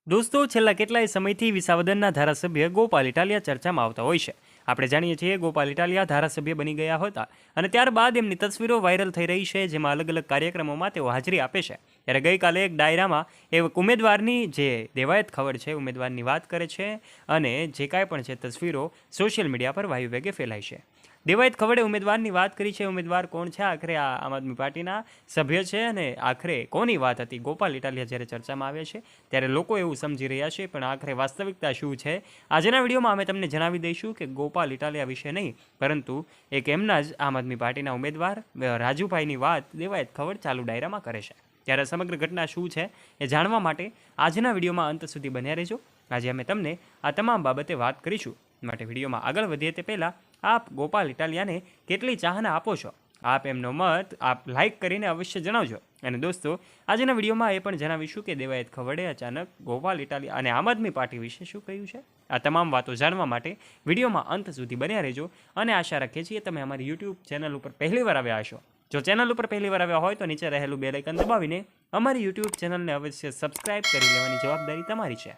દોસ્તો છેલ્લા કેટલાય સમયથી વિસાવદરના ધારાસભ્ય ગોપાલ ઇટાલિયા ચર્ચામાં આવતા હોય છે. આપણે જાણીએ છીએ ગોપાલ ઇટાલિયા ધારાસભ્ય બની ગયા હતા અને ત્યારબાદ એમની તસવીરો વાયરલ થઈ રહી છે, જેમાં અલગ અલગ કાર્યક્રમોમાં તેઓ હાજરી આપે છે. ત્યારે ગઈકાલે એક ડાયરામાં એક ઉમેદવારની જે દેવાયત ખબર છે ઉમેદવારની વાત કરે છે અને જે કાંઈ પણ છે તસવીરો સોશિયલ મીડિયા પર વાયુ વેગે ફેલાય છે. દેવાયત ખવડે ઉમેદવારની વાત કરી છે. ઉમેદવાર કોણ છે? આખરે આ આમ આદમી પાર્ટીના સભ્ય છે અને આખરે કોની વાત હતી? ગોપાલ ઇટાલિયા જ્યારે ચર્ચામાં આવે છે ત્યારે લોકો એવું સમજી રહ્યા છે, પણ આખરે વાસ્તવિકતા શું છે આજના વિડીયોમાં અમે તમને જણાવી દઈશું કે ગોપાલ ઇટાલિયા વિશે નહીં, પરંતુ એક એમના જ આમ આદમી પાર્ટીના ઉમેદવાર રાજુભાઈની વાત દેવાયત ખવડ ચાલુ ડાયરામાં કરે છે. ત્યારે સમગ્ર ઘટના શું છે એ જાણવા માટે આજના વિડીયોમાં અંત સુધી બન્યા રહેજો. આજે અમે તમને આ તમામ બાબતે વાત કરીશું. માટે વિડીયોમાં આગળ વધીએ તે પહેલાં આપ ગોપાલ ઇટાલિયાને કેટલી ચાહના આપો છો? આપ એમનો મત આપ લાઇક કરીને અવશ્ય જણાવજો. અને દોસ્તો આજના વિડીયોમાં એ પણ જણાવીશું કે દેવાયત ખવડે અચાનક ગોપાલ ઇટાલિયા અને આમ આદમી પાર્ટી વિશે શું કહ્યું છે. આ તમામ વાતો જાણવા માટે વિડીયોમાં અંત સુધી બન્યા રહેજો. અને આશા રાખીએ છીએ તમે અમારી યુટ્યુબ ચેનલ ઉપર પહેલીવાર આવ્યા હશો. જો ચેનલ ઉપર પહેલીવાર આવ્યા હોય તો નીચે રહેલું બેલ આઇકન દબાવીને અમારી યુટ્યુબ ચેનલને અવશ્ય સબસ્ક્રાઇબ કરી લેવાની જવાબદારી તમારી છે.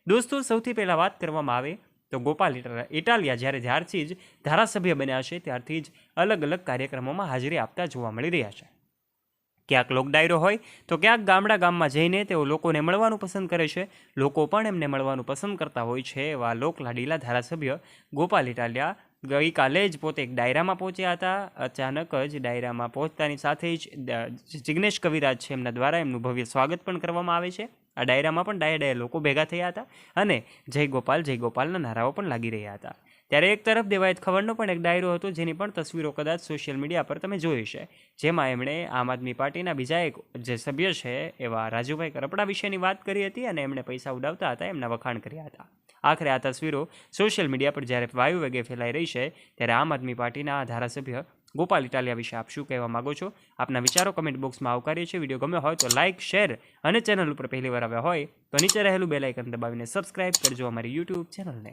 દોસ્તો સૌથી પહેલાં વાત કરવામાં આવે તો ગોપાલ ઇટાલિયા જ્યારથી જ ધારાસભ્ય બન્યા છે ત્યારથી જ અલગ અલગ કાર્યક્રમોમાં હાજરી આપતા જોવા મળી રહ્યા છે. ક્યાંક લોક ડાયરો હોય તો ક્યાંક ગામમાં જઈને તેઓ લોકોને મળવાનું પસંદ કરે છે. લોકો પણ એમને મળવાનું પસંદ કરતા હોય છે. એવા લોકલાડીલા ધારાસભ્ય ગોપાલ ઇટાલિયા ગઈકાલે જ પોતે એક ડાયરામાં પહોંચ્યા હતા. અચાનક જ ડાયરામાં પહોંચતાની સાથે જ જિગ્નેશ કવિરાજ છે એમના દ્વારા એમનું ભવ્ય સ્વાગત પણ કરવામાં આવે છે. આ ડાયરામાં પણ ડાયે લોકો ભેગા થયા હતા અને જય ગોપાલના નારાઓ પણ લાગી રહ્યા હતા. ત્યારે એક તરફ દેવાયત ખવડનો પણ એક ડાયરો હતો, જેની પણ તસવીરો કદાચ સોશિયલ મીડિયા પર તમે જોઈ છે, જેમાં એમણે આમ આદમી પાર્ટીના બીજા એક જે સભ્ય છે એવા રાજુભાઈ કરપડા વિશેની વાત કરી હતી અને એમણે પૈસા ઉડાવતા હતા એમના વખાણ કર્યા હતા. આખરે આ તસવીરો સોશિયલ મીડિયા પર જ્યારે વાયુ વેગે ફેલાઈ રહી છે ત્યારે આમ આદમી પાર્ટીના ધારાસભ્ય ગોપાલ ઇટાલિયા વિશે આપ શું કહેવા માગો છો? આપના વિચારો કમેન્ટ બોક્સમાં આવકારીએ છીએ. વિડીયો ગમ્યો હોય તો લાઇક, શેર અને ચેનલ ઉપર પહેલીવાર આવ્યા હોય તો નીચે રહેલું બેલ આઇકન દબાવીને સબસ્ક્રાઇબ કરજો અમારી યુટ્યુબ ચેનલને.